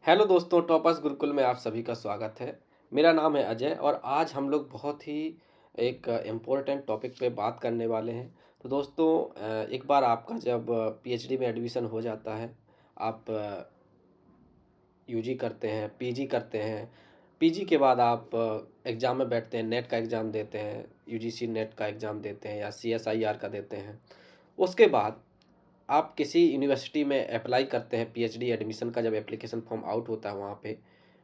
Hello दोस्तों, toppers Gurukul में आप सभी का स्वागत है। मेरा नाम है अजय और आज हम लोग बहुत ही एक इम्पोर्टेंट टॉपिक पे बात करने वाले हैं। तो दोस्तों, एक बार आपका जब पीएचडी में एडमिशन हो जाता है, आप यूजी करते हैं, पीजी करते हैं। पीजी के बाद आप एग्ज़ाम में बैठते हैं, नेट का एग्ज़ाम देते हैं, यूजीसी नेट का एग्ज़ाम देते हैं या सीएसआईआर का देते हैं। उसके बाद आप किसी यूनिवर्सिटी में अप्लाई करते हैं। पीएचडी एडमिशन का जब एप्लीकेशन फॉर्म आउट होता है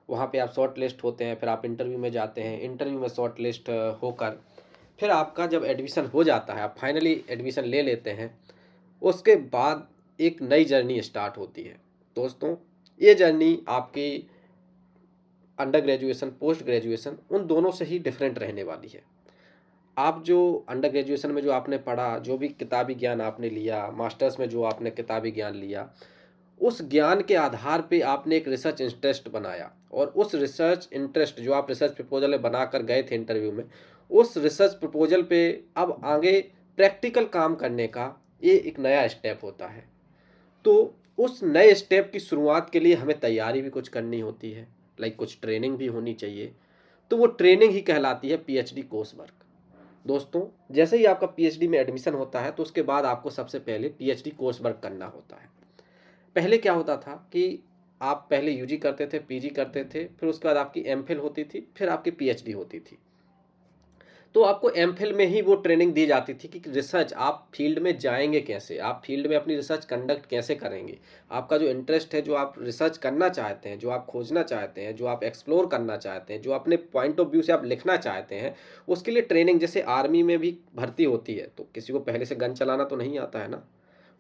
वहाँ पे आप शॉर्ट लिस्ट होते हैं, फिर आप इंटरव्यू में जाते हैं, इंटरव्यू में शॉर्ट लिस्ट होकर फिर आपका जब एडमिशन हो जाता है, आप फाइनली एडमिशन ले लेते हैं। उसके बाद एक नई जर्नी स्टार्ट होती है। दोस्तों, ये जर्नी आपकी अंडर ग्रेजुएशन, पोस्ट ग्रेजुएशन उन दोनों से ही डिफरेंट रहने वाली है। आप जो अंडर ग्रेजुएशन में जो आपने पढ़ा, जो भी किताबी ज्ञान आपने लिया, मास्टर्स में जो आपने किताबी ज्ञान लिया, उस ज्ञान के आधार पे आपने एक रिसर्च इंटरेस्ट बनाया और उस रिसर्च इंटरेस्ट जो आप रिसर्च प्रपोजल में बनाकर गए थे इंटरव्यू में, उस रिसर्च प्रपोजल पे अब आगे प्रैक्टिकल काम करने का ये एक नया स्टेप होता है। तो उस नए स्टेप की शुरुआत के लिए हमें तैयारी भी कुछ करनी होती है, लाइक कुछ ट्रेनिंग भी होनी चाहिए। तो वो ट्रेनिंग ही कहलाती है पीएचडी कोर्स वर्क। दोस्तों, जैसे ही आपका पीएचडी में एडमिशन होता है तो उसके बाद आपको सबसे पहले पीएचडी कोर्स वर्क करना होता है। पहले क्या होता था कि आप पहले यूजी करते थे, पीजी करते थे, फिर उसके बाद आपकी एमफिल होती थी, फिर आपकी पीएचडी होती थी। तो आपको एमफिल में ही वो ट्रेनिंग दी जाती थी कि रिसर्च आप फील्ड में जाएंगे कैसे, आप फील्ड में अपनी रिसर्च कंडक्ट कैसे करेंगे। आपका जो इंटरेस्ट है, जो आप रिसर्च करना चाहते हैं, जो आप खोजना चाहते हैं, जो आप एक्सप्लोर करना चाहते हैं, जो अपने पॉइंट ऑफ व्यू से आप लिखना चाहते हैं, उसके लिए ट्रेनिंग। जैसे आर्मी में भी भर्ती होती है तो किसी को पहले से गन चलाना तो नहीं आता है ना।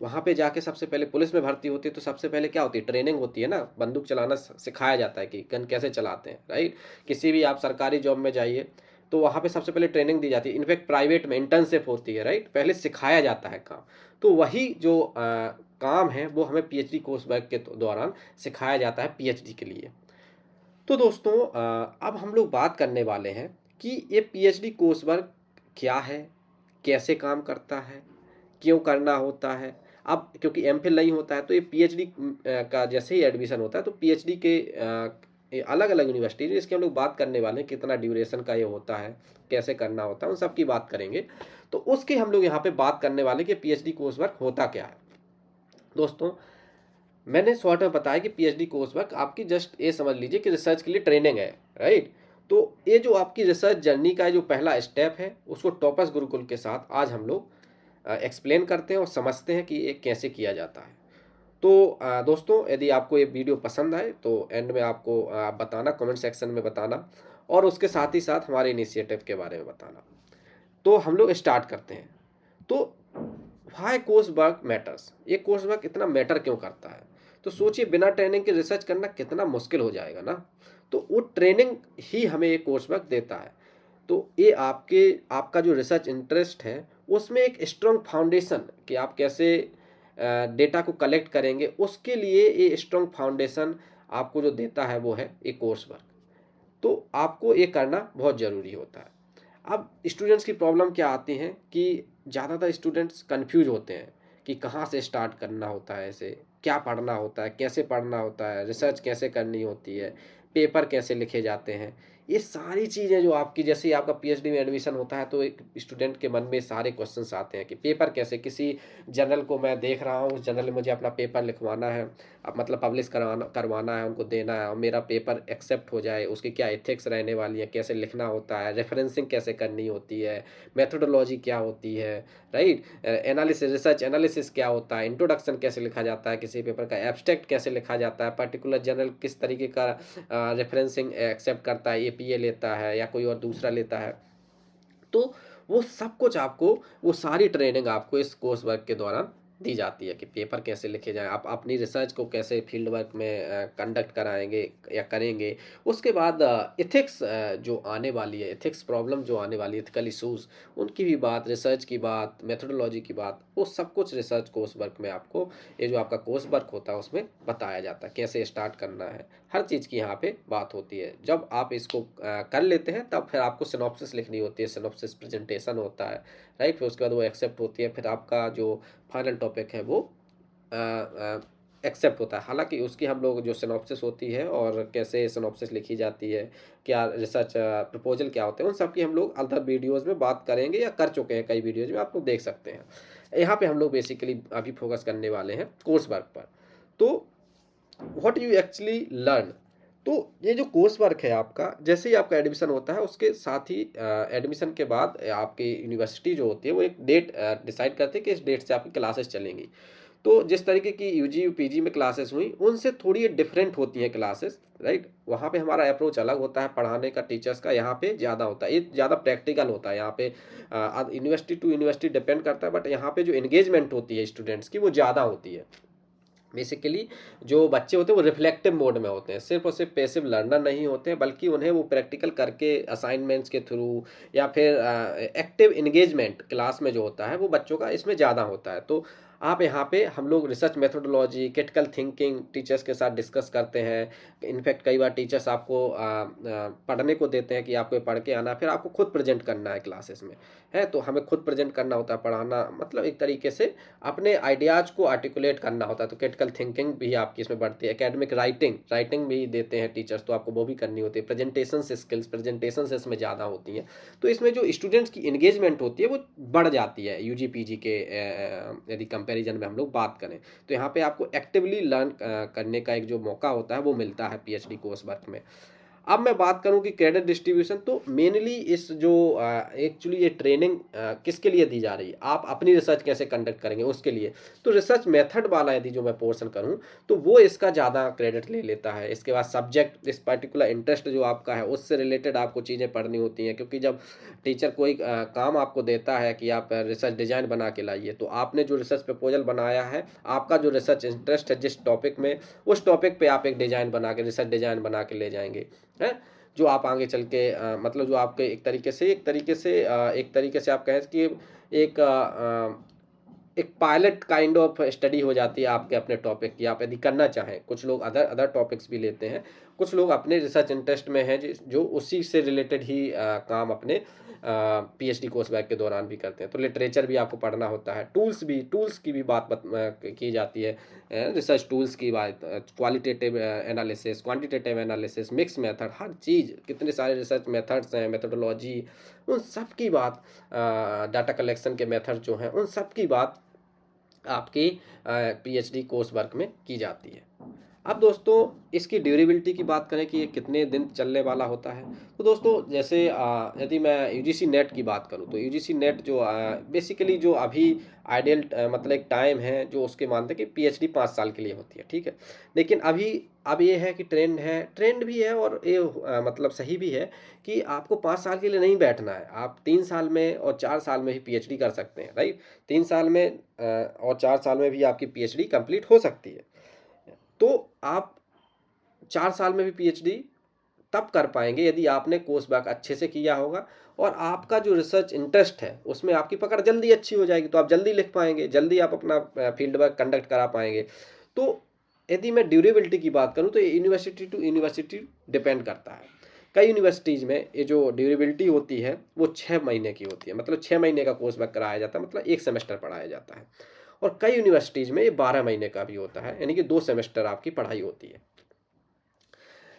वहाँ पे जाके सबसे पहले पुलिस में भर्ती होती है तो सबसे पहले क्या होती है, ट्रेनिंग होती है ना। बंदूक चलाना सिखाया जाता है कि गन कैसे चलाते हैं, राइट। किसी भी आप सरकारी जॉब में जाइए तो वहाँ पे सबसे पहले ट्रेनिंग दी जाती है। इनफैक्ट प्राइवेट में इंटर्नशिप होती है, राइट। पहले सिखाया जाता है काम। तो वही जो काम है वो हमें पीएचडी कोर्स वर्क के दौरान सिखाया जाता है पीएचडी के लिए। तो दोस्तों, अब हम लोग बात करने वाले हैं कि ये पीएचडी कोर्स वर्क क्या है, कैसे काम करता है, क्यों करना होता है। अब क्योंकि एमफिल नहीं होता है तो ये पीएचडी का जैसे ही एडमिशन होता है तो पीएचडी के अलग अलग यूनिवर्सिटी जिसकी हम लोग बात करने वाले हैं, कितना ड्यूरेशन का ये होता है, कैसे करना होता है, उन सब की बात करेंगे। तो उसके हम लोग यहाँ पे बात करने वाले कि पीएचडी कोर्स वर्क होता क्या है। दोस्तों, मैंने शॉर्ट में बताया कि पीएचडी कोर्स वर्क आपकी जस्ट ये समझ लीजिए कि रिसर्च के लिए ट्रेनिंग है, राइट। तो ये जो आपकी रिसर्च जर्नी का जो पहला स्टेप है उसको टॉपर्स गुरुकुल के साथ आज हम लोग एक्सप्लेन करते हैं और समझते हैं कि ये कैसे किया जाता है। तो दोस्तों, यदि आपको ये वीडियो पसंद आए तो एंड में आपको बताना, कमेंट सेक्शन में बताना और उसके साथ ही साथ हमारे इनिशिएटिव के बारे में बताना। तो हम लोग स्टार्ट करते हैं। तो व्हाई कोर्स वर्क मैटर्स, ये कोर्स वर्क इतना मैटर क्यों करता है। तो सोचिए, बिना ट्रेनिंग के रिसर्च करना कितना मुश्किल हो जाएगा ना। तो वो ट्रेनिंग ही हमें ये कोर्स वर्क देता है। तो ये आपका जो रिसर्च इंटरेस्ट है उसमें एक स्ट्रॉन्ग फाउंडेशन कि आप कैसे डेटा को कलेक्ट करेंगे, उसके लिए ये स्ट्रॉन्ग फाउंडेशन आपको जो देता है वो है ये कोर्स वर्क। तो आपको ये करना बहुत ज़रूरी होता है। अब स्टूडेंट्स की प्रॉब्लम क्या आती है कि ज़्यादातर स्टूडेंट्स कंफ्यूज होते हैं कि कहाँ से स्टार्ट करना होता है, ऐसे क्या पढ़ना होता है, कैसे पढ़ना होता है, रिसर्च कैसे करनी होती है, पेपर कैसे लिखे जाते हैं। ये सारी चीज़ें जो आपकी, जैसे ही आपका पीएचडी में एडमिशन होता है तो एक स्टूडेंट के मन में सारे क्वेश्चंस आते हैं कि पेपर कैसे, किसी जर्नल को मैं देख रहा हूँ, उस जर्नल में मुझे अपना पेपर लिखवाना है, अब मतलब पब्लिश करवाना करवाना है, उनको देना है और मेरा पेपर एक्सेप्ट हो जाए, उसकी क्या एथिक्स रहने वाली है, कैसे लिखना होता है, रेफरेंसिंग कैसे करनी होती है, मेथोडोलॉजी क्या होती है, राइट। एनालिसिस, रिसर्च एनालिसिस क्या होता है, इंट्रोडक्शन कैसे लिखा जाता है किसी पेपर का, एब्स्ट्रैक्ट कैसे लिखा जाता है, पर्टिकुलर जर्नल किस तरीके का रेफरेंसिंग एक्सेप्ट करता है, एपीए लेता है या कोई और दूसरा लेता है। तो वो सब कुछ आपको, वो सारी ट्रेनिंग आपको इस कोर्स वर्क के दौरान दी जाती है कि पेपर कैसे लिखे जाएँ, आप अपनी रिसर्च को कैसे फील्ड वर्क में कंडक्ट कराएँगे या करेंगे। उसके बाद एथिक्स जो आने वाली है, एथिक्स प्रॉब्लम जो आने वाली है, एथिकल इश्यूज़, उनकी भी बात, रिसर्च की बात, मेथोडोलॉजी की बात, वो सब कुछ रिसर्च कोर्स वर्क में आपको, ये जो आपका कोर्स वर्क होता है उसमें बताया जाता है, कैसे स्टार्ट करना है। हर चीज़ की यहाँ पे बात होती है। जब आप इसको कर लेते हैं तब फिर आपको सिनॉप्सिस लिखनी होती है, सिनॉप्सिस प्रेजेंटेशन होता है, राइट। फिर उसके बाद वो एक्सेप्ट होती है, फिर आपका जो फाइनल टॉपिक है वो एक्सेप्ट होता है। हालाँकि उसकी हम लोग जो सिनॉप्सिस होती है और कैसे सिनॉप्सिस लिखी जाती है, क्या रिसर्च प्रपोज़ल क्या होते हैं, उन सब की हम लोग अदर वीडियोज़ में बात करेंगे या कर चुके हैं कई वीडियोज़ में, आप लोग देख सकते हैं। यहाँ पे हम लोग बेसिकली अभी फ़ोकस करने वाले हैं कोर्स वर्क पर। तो व्हाट यू एक्चुअली लर्न, तो ये जो कोर्स वर्क है आपका, जैसे ही आपका एडमिशन होता है उसके साथ ही एडमिशन के बाद आपकी यूनिवर्सिटी जो होती है वो एक डेट डिसाइड करती है कि इस डेट से आपकी क्लासेस चलेंगी। तो जिस तरीके की यूजी पीजी में क्लासेस हुई उनसे थोड़ी डिफरेंट होती हैं क्लासेस, राइट। वहाँ पे हमारा अप्रोच अलग होता है पढ़ाने का, टीचर्स का यहाँ पे ज़्यादा होता है, ये ज़्यादा प्रैक्टिकल होता है यहाँ पे। यूनिवर्सिटी टू यूनिवर्सिटी डिपेंड करता है, बट यहाँ पे जो एंगेजमेंट होती है स्टूडेंट्स की वो ज़्यादा होती है। बेसिकली जो बच्चे होते हैं वो रिफ्लेक्टिव मोड में होते हैं, सिर्फ और सिर्फ पैसिव लर्नर नहीं होते हैं, बल्कि उन्हें वो प्रैक्टिकल करके असाइनमेंट्स के थ्रू या फिर एक्टिव इंगेजमेंट क्लास में जो होता है वो बच्चों का इसमें ज़्यादा होता है। तो आप यहाँ पे हम लोग research methodology, critical thinking teachers के साथ डिस्कस करते हैं। इनफैक्ट कई बार टीचर्स आपको पढ़ने को देते हैं कि आपको ये पढ़ के आना है, फिर आपको खुद प्रेजेंट करना है क्लासेस में, है। तो हमें खुद प्रेजेंट करना होता है, पढ़ाना मतलब एक तरीके से अपने आइडियाज़ को आर्टिकुलेट करना होता है। तो क्रिटिकल थिंकिंग भी आपकी इसमें बढ़ती है। एकेडमिक राइटिंग राइटिंग भी देते हैं टीचर्स, तो आपको वो भी करनी होती है। प्रेजेंटेशन स्किल्स, प्रेजेंटेशन इसमें ज़्यादा होती हैं। तो इसमें जो स्टूडेंट्स की इंगेजमेंट होती है वो बढ़ जाती है यूजी पीजी के यदि कंपैरिजन में हम लोग बात करें। तो यहाँ पे आपको एक्टिवली लर्न करने का एक जो मौका होता है वो मिलता है पीएचडी कोर्स वर्क में। अब मैं बात करूं कि क्रेडिट डिस्ट्रीब्यूशन, तो मेनली इस जो एक्चुअली ये ट्रेनिंग किसके लिए दी जा रही है, आप अपनी रिसर्च कैसे कंडक्ट करेंगे उसके लिए। तो रिसर्च मेथड वाला यदि जो मैं पोर्शन करूं तो वो इसका ज़्यादा क्रेडिट ले लेता है। इसके बाद सब्जेक्ट, इस पर्टिकुलर इंटरेस्ट जो आपका है उससे रिलेटेड आपको चीज़ें पढ़नी होती हैं, क्योंकि जब टीचर कोई काम आपको देता है कि आप रिसर्च डिजाइन बना के लाइए, तो आपने जो रिसर्च प्रपोजल बनाया है, आपका जो रिसर्च इंटरेस्ट है जिस टॉपिक में, उस टॉपिक पे आप एक डिजाइन बना के, रिसर्च डिजाइन बना के ले जाएंगे, है। जो आप आगे चल के मतलब जो आपके एक तरीके से आप कहें कि एक एक पायलट काइंड ऑफ स्टडी हो जाती है आपके अपने टॉपिक की। आप यदि करना चाहें, कुछ लोग अदर अदर टॉपिक्स भी लेते हैं, कुछ लोग अपने रिसर्च इंटरेस्ट में हैं जो उसी से रिलेटेड ही काम अपने पीएचडी कोर्स वर्क के दौरान भी करते हैं। तो लिटरेचर भी आपको पढ़ना होता है, टूल्स की भी बात की जाती है, रिसर्च टूल्स की बात, qualitative analysis, quantitative analysis, mix method, हर चीज़, कितने सारे रिसर्च मेथड्स हैं, मेथोडोलॉजी, उन सब की बात, डाटा कलेक्शन के मेथड जो हैं उन सब की बात आपकी पीएचडी कोर्स वर्क में की जाती है। अब दोस्तों इसकी ड्यूरेबिलिटी की बात करें कि ये कितने दिन चलने वाला होता है, तो दोस्तों जैसे यदि मैं यूजीसी नेट की बात करूं तो यूजीसी नेट जो बेसिकली जो अभी आइडियल मतलब एक टाइम है जो उसके मानते हैं कि पीएचडी 5 साल के लिए होती है, ठीक है। लेकिन अभी अब ये है कि ट्रेंड भी है और ये मतलब सही भी है कि आपको 5 साल के लिए नहीं बैठना है, आप 3 साल में और 4 साल में ही पीएचडी कर सकते हैं, राइट। 3 साल में और 4 साल में भी आपकी पीएचडी कंप्लीट हो सकती है। तो आप 4 साल में भी पीएचडी तब कर पाएंगे यदि आपने कोर्स वर्क अच्छे से किया होगा और आपका जो रिसर्च इंटरेस्ट है उसमें आपकी पकड़ जल्दी अच्छी हो जाएगी, तो आप जल्दी लिख पाएंगे, जल्दी आप अपना फील्ड वर्क कंडक्ट करा पाएंगे। तो यदि मैं ड्यूरेबिलिटी की बात करूं तो ये यूनिवर्सिटी टू यूनिवर्सिटी डिपेंड करता है। कई यूनिवर्सिटीज़ में ये जो ड्यूरेबिलिटी होती है वो 6 महीने की होती है, मतलब 6 महीने का कोर्स वर्क कराया जाता है, मतलब एक सेमेस्टर पढ़ाया जाता है। और कई यूनिवर्सिटीज़ में ये 12 महीने का भी होता है, यानी कि 2 सेमेस्टर आपकी पढ़ाई होती है।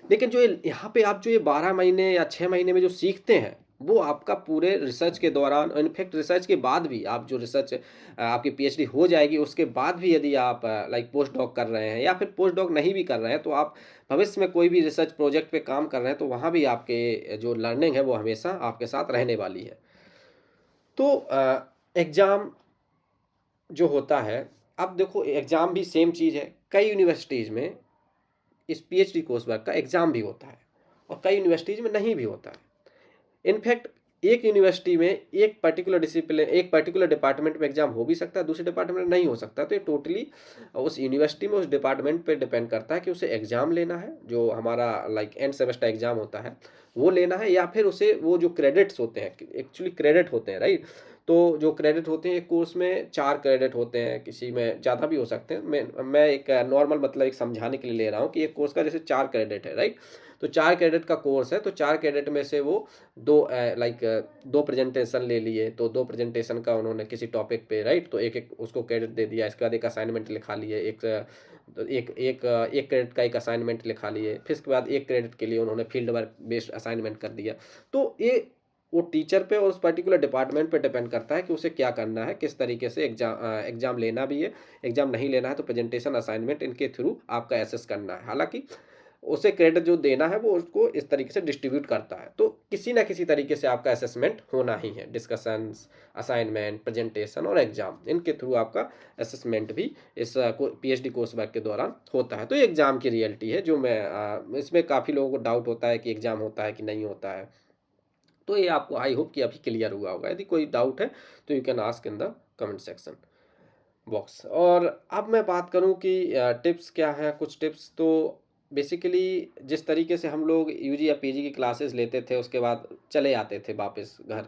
लेकिन जो यहाँ पे आप जो ये 12 महीने या 6 महीने में जो सीखते हैं वो आपका पूरे रिसर्च के दौरान, इनफैक्ट रिसर्च के बाद भी, आप जो रिसर्च आपकी पीएचडी हो जाएगी उसके बाद भी यदि आप लाइक पोस्ट डॉक कर रहे हैं या फिर पोस्ट डॉक नहीं भी कर रहे हैं, तो आप भविष्य में कोई भी रिसर्च प्रोजेक्ट पे काम कर रहे हैं, तो वहाँ भी आपके जो लर्निंग है वो हमेशा आपके साथ रहने वाली है। तो एग्ज़ाम जो होता है, अब देखो एग्ज़ाम भी सेम चीज़ है। कई यूनिवर्सिटीज़ में इस पीएचडी कोर्स वर्क का एग्ज़ाम भी होता है और कई यूनिवर्सिटीज़ में नहीं भी होता है। इनफैक्ट एक यूनिवर्सिटी में एक पर्टिकुलर डिसिप्लिन, एक पर्टिकुलर डिपार्टमेंट में एग्जाम हो भी सकता है, दूसरे डिपार्टमेंट में नहीं हो सकता। तो ये टोटली उस यूनिवर्सिटी में, उस डिपार्टमेंट पे डिपेंड करता है कि उसे एग्जाम लेना है, जो हमारा लाइक एंड सेमेस्टर एग्जाम होता है वो लेना है, या फिर उसे वो जो क्रेडिट्स होते हैं, एक्चुअली क्रेडिट होते हैं, राइट। तो जो क्रेडिट होते हैं एक कोर्स में 4 क्रेडिट होते हैं, किसी में ज़्यादा भी हो सकते हैं। मैं एक नॉर्मल मतलब एक समझाने के लिए ले रहा हूँ कि एक कोर्स का जैसे 4 क्रेडिट है, राइट? तो 4 क्रेडिट का कोर्स है, तो 4 क्रेडिट में से वो 2 प्रेजेंटेशन ले लिए, तो 2 प्रेजेंटेशन का उन्होंने किसी टॉपिक पे, राइट? तो एक-एक उसको क्रेडिट दे दिया, इसके बाद एक असाइनमेंट लिखा लिए, एक क्रेडिट का एक असाइनमेंट लिखा लिए, फिर इसके बाद 1 क्रेडिट के लिए उन्होंने फील्ड वर्क बेस्ड असाइनमेंट कर दिया। तो ये वो टीचर पे और उस पर्टिकुलर डिपार्टमेंट पे डिपेंड करता है कि उसे क्या करना है, किस तरीके से एग्ज़ाम लेना भी है, एग्ज़ाम नहीं लेना है तो प्रेजेंटेशन, असाइनमेंट इनके थ्रू आपका असेस करना है। हालाँकि उसे क्रेडिट जो देना है वो उसको इस तरीके से डिस्ट्रीब्यूट करता है। तो किसी ना किसी तरीके से आपका असेसमेंट होना ही है। डिस्कशंस, असाइनमेंट, प्रेजेंटेशन और एग्ज़ाम, इनके थ्रू आपका असेसमेंट भी इस पीएचडी कोर्स वर्क के दौरान होता है। तो ये एग्ज़ाम की रियलिटी है जो इसमें काफ़ी लोगों को डाउट होता है कि एग्ज़ाम होता है कि नहीं होता है। तो ये आपको आई होप कि अभी क्लियर हुआ होगा। यदि कोई डाउट है तो you can ask in the comment section box. और अब मैं बात करूं कि टिप्स क्या हैं, कुछ टिप्स तो बेसिकली जिस तरीके से हम लोग यूजी या पीजी की क्लासेस लेते थे उसके बाद चले आते थे वापस घर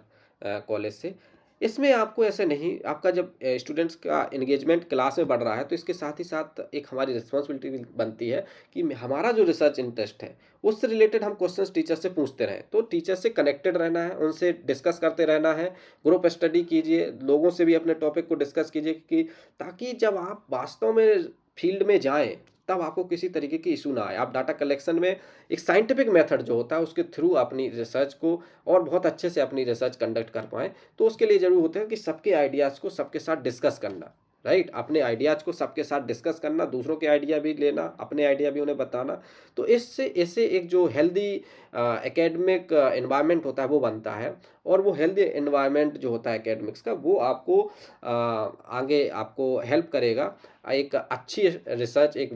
कॉलेज से, इसमें आपको ऐसे नहीं, आपका जब स्टूडेंट्स का एंगेजमेंट क्लास में बढ़ रहा है तो इसके साथ ही साथ एक हमारी रिस्पॉन्सिबिलिटी भी बनती है कि हमारा जो रिसर्च इंटरेस्ट है उससे रिलेटेड हम क्वेश्चंस टीचर से पूछते रहें। तो टीचर से कनेक्टेड रहना है, उनसे डिस्कस करते रहना है, ग्रुप स्टडी कीजिए, लोगों से भी अपने टॉपिक को डिस्कस कीजिए कि ताकि जब आप वास्तव में फील्ड में जाएं तब आपको किसी तरीके की इशू ना आए। आप डाटा कलेक्शन में एक साइंटिफिक मेथड जो होता है उसके थ्रू अपनी रिसर्च को और बहुत अच्छे से अपनी रिसर्च कंडक्ट कर पाएँ। तो उसके लिए ज़रूरी होता है कि सबके आइडियाज़ को सबके साथ डिस्कस करना, राइट? अपने आइडियाज़ को सबके साथ डिस्कस करना, दूसरों के आइडिया भी लेना, अपने आइडिया भी उन्हें बताना। तो इससे एक जो हेल्दी एकेडमिक एनवायरनमेंट होता है वो बनता है। और वो हेल्दी एनवायरनमेंट जो होता है एकेडमिक्स का वो आपको आगे आपको हेल्प करेगा एक अच्छी रिसर्च, एक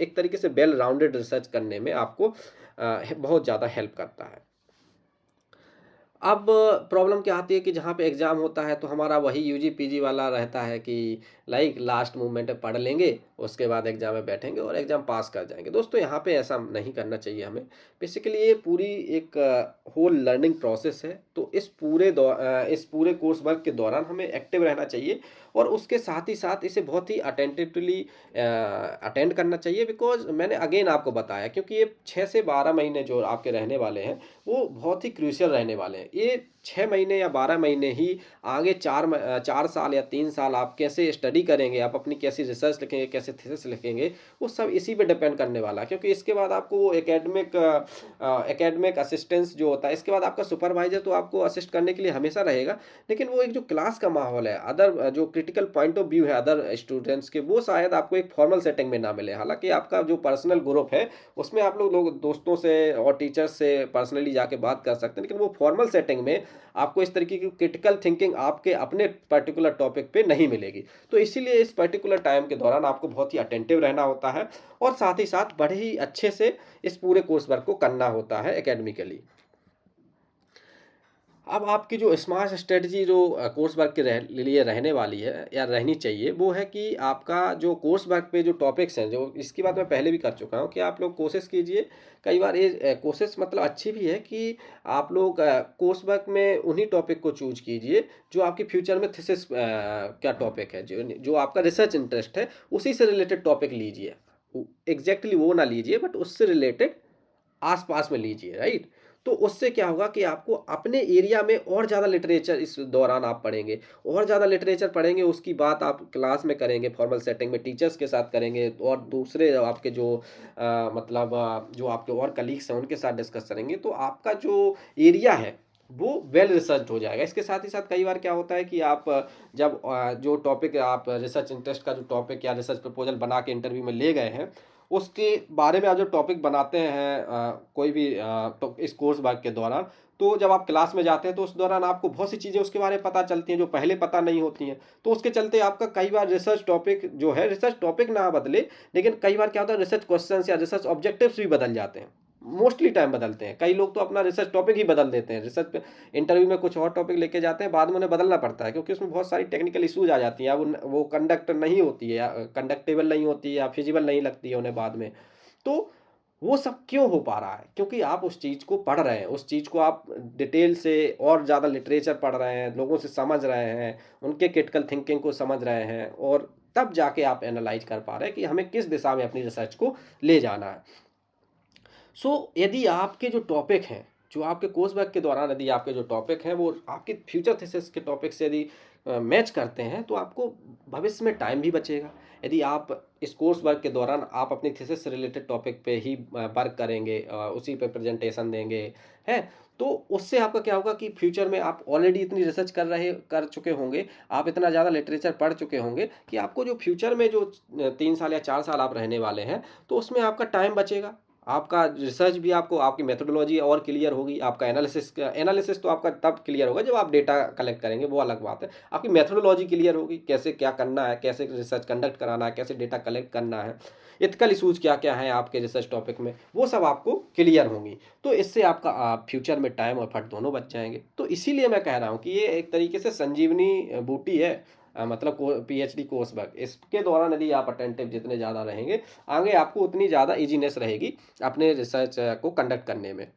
एक तरीके से वेल राउंडेड रिसर्च करने में आपको बहुत ज़्यादा हेल्प करता है। अब प्रॉब्लम क्या आती है कि जहाँ पे एग्ज़ाम होता है तो हमारा वही यूजी पीजी वाला रहता है कि लाइक लास्ट मोमेंट में पढ़ लेंगे, उसके बाद एग्ज़ाम में बैठेंगे और एग्ज़ाम पास कर जाएंगे। दोस्तों यहाँ पे ऐसा नहीं करना चाहिए हमें। बेसिकली ये पूरी एक होल लर्निंग प्रोसेस है। तो इस पूरे कोर्स वर्क के दौरान हमें एक्टिव रहना चाहिए और उसके साथ ही साथ इसे बहुत ही अटेंटिवली अटेंड करना चाहिए। बिकॉज मैंने अगेन आपको बताया क्योंकि ये 6 से 12 महीने जो आपके रहने वाले हैं वो बहुत ही क्रूशियल रहने वाले हैं। ये 6 महीने या 12 महीने ही आगे 4 साल या 3 साल आप कैसे स्टडी करेंगे, आप अपनी कैसी रिसर्च लिखेंगे, कैसे थीसिस लिखेंगे, वो सब इसी पे डिपेंड करने वाला है। क्योंकि इसके बाद आपको वो एकेडमिक असिस्टेंस जो होता है, इसके बाद आपका सुपरवाइजर तो आपको असिस्ट करने के लिए हमेशा रहेगा, लेकिन वो एक जो क्लास का माहौल है, अदर जो क्रिटिकल पॉइंट ऑफ व्यू है अदर स्टूडेंट्स के, वो शायद आपको एक फॉर्मल सेटिंग में ना मिले। हालाँकि आपका जो पर्सनल ग्रुप है, उसमें आप लोग दोस्तों से और टीचर्स से पर्सनली जाके बात कर सकते हैं, लेकिन वो फॉर्मल सेटिंग में आपको इस तरीके की क्रिटिकल थिंकिंग आपके अपने पर्टिकुलर टॉपिक पे नहीं मिलेगी। तो इसीलिए इस पर्टिकुलर टाइम के दौरान आपको बहुत ही अटेंटिव रहना होता है और साथ ही साथ बड़े ही अच्छे से इस पूरे कोर्स वर्क को करना होता है एकेडमिकली। अब आपकी जो स्मार्ट स्ट्रेटजी जो कोर्स वर्क के लिए रहने वाली है या रहनी चाहिए वो है कि आपका जो कोर्स वर्क पे जो टॉपिक्स हैं, जो इसकी बात मैं पहले भी कर चुका हूँ कि आप लोग कोशिश कीजिए। कई बार ये कोशिश मतलब अच्छी भी है कि आप लोग कोर्स वर्क में उन्हीं टॉपिक को चूज कीजिए जो आपकी फ्यूचर में थीसिस क्या टॉपिक है, जो जो आपका रिसर्च इंटरेस्ट है उसी से रिलेटेड टॉपिक लीजिए। एग्जैक्टली वो ना लीजिए बट उससे रिलेटेड आस-पास में लीजिए, राइट? तो उससे क्या होगा कि आपको अपने एरिया में और ज़्यादा लिटरेचर इस दौरान आप पढ़ेंगे, और ज़्यादा लिटरेचर पढ़ेंगे, उसकी बात आप क्लास में करेंगे, फॉर्मल सेटिंग में टीचर्स के साथ करेंगे और दूसरे आपके जो जो आपके और कलीग्स हैं, उनके साथ डिस्कस करेंगे, तो आपका जो एरिया है, वो वेल रिसर्च्ड हो जाएगा। इसके साथ ही साथ कई बार क्या होता है कि आप जब जो टॉपिक आप रिसर्च इंटरेस्ट का जो टॉपिक या रिसर्च प्रपोज़ल बना के इंटरव्यू में ले गए हैं, उसके बारे में आप जो टॉपिक बनाते हैं कोई भी तो इस कोर्स वर्क के दौरान, तो जब आप क्लास में जाते हैं तो उस दौरान आपको बहुत सी चीज़ें उसके बारे में पता चलती हैं जो पहले पता नहीं होती हैं। तो उसके चलते आपका कई बार रिसर्च टॉपिक जो है, रिसर्च टॉपिक ना बदले, लेकिन कई बार क्या होता है रिसर्च क्वेश्चंस या रिसर्च ऑब्जेक्टिव्स भी बदल जाते हैं। मोस्टली टाइम बदलते हैं। कई लोग तो अपना रिसर्च टॉपिक ही बदल देते हैं। रिसर्च इंटरव्यू में कुछ और टॉपिक लेके जाते हैं, बाद में उन्हें बदलना पड़ता है क्योंकि उसमें बहुत सारी टेक्निकल इश्यूज आ जाती हैं। अब वो कंडक्ट नहीं होती है, कंडक्टेबल नहीं होती है या फिजिबल नहीं लगती है उन्हें बाद में। तो वो सब क्यों हो पा रहा है? क्योंकि आप उस चीज़ को पढ़ रहे हैं, उस चीज़ को आप डिटेल से और ज़्यादा लिटरेचर पढ़ रहे हैं, लोगों से समझ रहे हैं, उनके क्रिटिकल थिंकिंग को समझ रहे हैं और तब जाके आप एनालाइज़ कर पा रहे हैं कि हमें किस दिशा में अपनी रिसर्च को ले जाना है। यदि आपके जो टॉपिक हैं, जो आपके कोर्स वर्क के दौरान यदि आपके जो टॉपिक हैं वो आपके फ्यूचर थीसिस के टॉपिक से यदि मैच करते हैं तो आपको भविष्य में टाइम भी बचेगा। यदि आप इस कोर्स वर्क के दौरान आप अपनी थीसिस से रिलेटेड टॉपिक पे ही वर्क करेंगे, उसी पे प्रेजेंटेशन देंगे, हैं? तो उससे आपका क्या होगा कि फ्यूचर में आप ऑलरेडी इतनी रिसर्च कर चुके होंगे, आप इतना ज़्यादा लिटरेचर पढ़ चुके होंगे कि आपको जो फ्यूचर में जो 3 साल या 4 साल आप रहने वाले हैं, तो उसमें आपका टाइम बचेगा। आपका रिसर्च भी आपको आपकी मेथोडोलॉजी और क्लियर होगी, आपका एनालिसिस तो आपका तब क्लियर होगा जब आप डेटा कलेक्ट करेंगे, वो अलग बात है। आपकी मेथोडोलॉजी क्लियर होगी, कैसे क्या करना है, कैसे रिसर्च कंडक्ट कराना है, कैसे डेटा कलेक्ट करना है, एथिकल इशूज़ क्या-क्या हैं आपके रिसर्च टॉपिक में, वो सब आपको क्लियर होंगी। तो इससे आपका फ्यूचर में टाइम और एफर्ट दोनों बच जाएँगे। तो इसीलिए मैं कह रहा हूँ कि ये एक तरीके से संजीवनी बूटी है, मतलब पीएचडी कोर्स वर्क। इसके दौरान यदि आप अटेंटिव जितने ज़्यादा रहेंगे, आगे आपको उतनी ज़्यादा ईज़ीनेस रहेगी अपने रिसर्च को कंडक्ट करने में।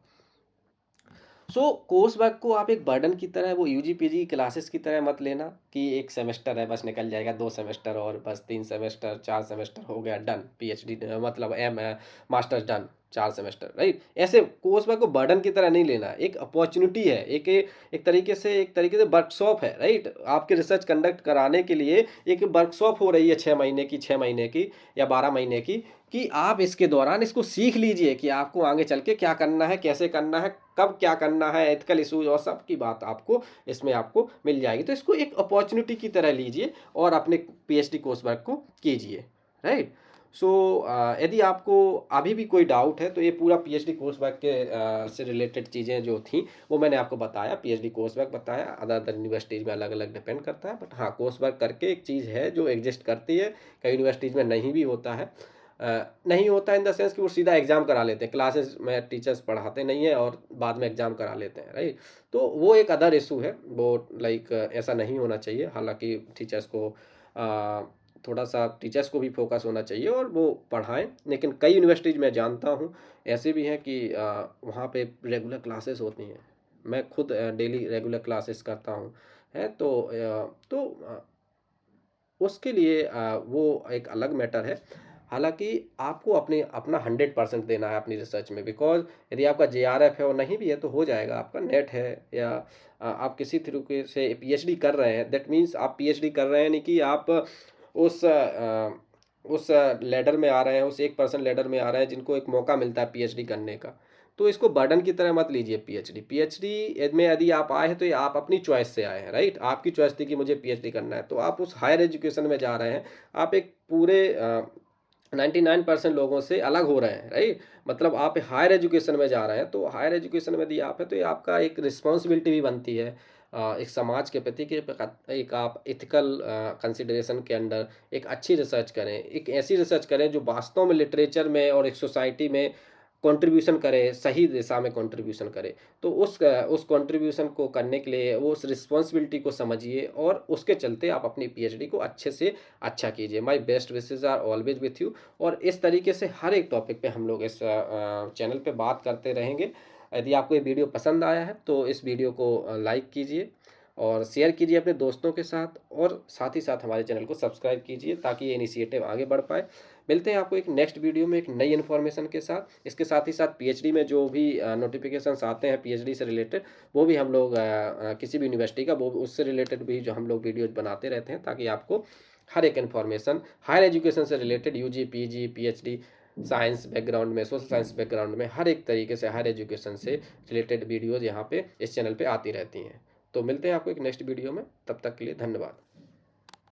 कोर्स वर्क को आप एक बर्डन की तरह, वो यूजी पीजी क्लासेस की तरह मत लेना कि एक सेमेस्टर है बस निकल जाएगा, 2 सेमेस्टर और बस 3 सेमेस्टर 4 सेमेस्टर हो गया डन, पीएचडी मतलब मास्टर्स डन, 4 सेमेस्टर, राइट? ऐसे कोर्स वर्क को बर्डन की तरह नहीं लेना, एक अपॉर्चुनिटी है, एक तरीके से वर्कशॉप है, राइट? आपके रिसर्च कंडक्ट कराने के लिए एक वर्कशॉप हो रही है 6 महीने की या 12 महीने की, कि आप इसके दौरान इसको सीख लीजिए कि आपको आगे चल के क्या करना है, कैसे करना है, कब क्या करना है, एथिकल इश्यूज और सब की बात आपको इसमें आपको मिल जाएगी। तो इसको एक अपॉर्चुनिटी की तरह लीजिए और अपने पीएचडी कोर्स वर्क को कीजिए, राइट? यदि आपको अभी भी कोई डाउट है तो ये पूरा पीएचडी कोर्स वर्क के से रिलेटेड चीज़ें जो थी वो मैंने आपको बताया, पीएचडी कोर्स वर्क बताया, अदर अदर यूनिवर्सिटीज़ में अलग अलग डिपेंड करता है, बट हाँ, कोर्स वर्क करके एक चीज़ है जो एग्जिस्ट करती है, कई यूनिवर्सिटीज़ में नहीं भी होता है। नहीं होता इन द सेंस कि वो सीधा एग्ज़ाम करा लेते हैं, क्लासेस में टीचर्स पढ़ाते नहीं हैं और बाद में एग्ज़ाम करा लेते हैं, राइट? तो वो एक अदर इशू है, वो लाइक ऐसा नहीं होना चाहिए। हालांकि टीचर्स को थोड़ा सा टीचर्स को भी फोकस होना चाहिए और वो पढ़ाएं, लेकिन कई यूनिवर्सिटीज़ मैं जानता हूँ ऐसे भी हैं कि वहाँ पे रेगुलर क्लासेस होती हैं। मैं खुद डेली रेगुलर क्लासेस करता हूँ, है उसके लिए वो एक अलग मैटर है। हालाँकि आपको अपना 100% देना है अपनी रिसर्च में, बिकॉज़ यदि आपका जेआरएफ है और नहीं भी है तो हो जाएगा, आपका नेट है या आप किसी तरीके से पीएचडी कर रहे हैं, दैट मीन्स आप पीएचडी कर रहे हैं, नहीं कि आप उस लैडर में आ रहे हैं, उस 1% लैडर में आ रहे हैं जिनको एक मौका मिलता है पीएचडी करने का। तो इसको बर्डन की तरह मत लीजिए पीएचडी। पीएचडी में यदि आप आए हैं तो ये आप अपनी चॉइस से आए हैं, राइट? आपकी चॉइस थी कि मुझे पीएचडी करना है, तो आप उस हायर एजुकेशन में जा रहे हैं। आप एक पूरे 99% लोगों से अलग हो रहे हैं, राइट? मतलब आप हायर एजुकेशन में जा रहे हैं, तो हायर एजुकेशन में यदि आप हैं तो ये आपका एक रिस्पॉन्सिबिलिटी भी बनती है एक समाज के प्रति, कि एक आप एथिकल कंसिडरेशन के अंडर एक अच्छी रिसर्च करें, एक ऐसी रिसर्च करें जो वास्तव में लिटरेचर में और एक सोसाइटी में कंट्रीब्यूशन करे, सही दिशा में कंट्रीब्यूशन करे। तो उस कंट्रीब्यूशन को करने के लिए वो उस रिस्पॉन्सिबिलिटी को समझिए और उसके चलते आप अपनी पीएचडी को अच्छे से अच्छा कीजिए। My best wishes are always with you. और इस तरीके से हर एक टॉपिक पे हम लोग इस चैनल पे बात करते रहेंगे। यदि आपको ये वीडियो पसंद आया है तो इस वीडियो को लाइक कीजिए और शेयर कीजिए अपने दोस्तों के साथ, और साथ ही साथ हमारे चैनल को सब्सक्राइब कीजिए ताकि ये इनिशिएटिव आगे बढ़ पाए। मिलते हैं आपको एक नेक्स्ट वीडियो में एक नई इन्फॉर्मेशन के साथ। इसके साथ ही साथ पीएचडी में जो भी नोटिफिकेशंस आते हैं पीएचडी से रिलेटेड, वो भी हम लोग किसी भी यूनिवर्सिटी का वो उससे रिलेटेड भी जो हम लोग वीडियोज बनाते रहते हैं, ताकि आपको हर एक इन्फॉर्मेशन हायर एजुकेशन से related, UG PG PhD, science background में, सोशल साइंस बैकग्राउंड में, हर एक तरीके से हायर एजुकेशन से रिलेटेड वीडियोज़ यहाँ पे इस चैनल पे आती रहती हैं। तो मिलते हैं आपको एक नेक्स्ट वीडियो में, तब तक के लिए धन्यवाद।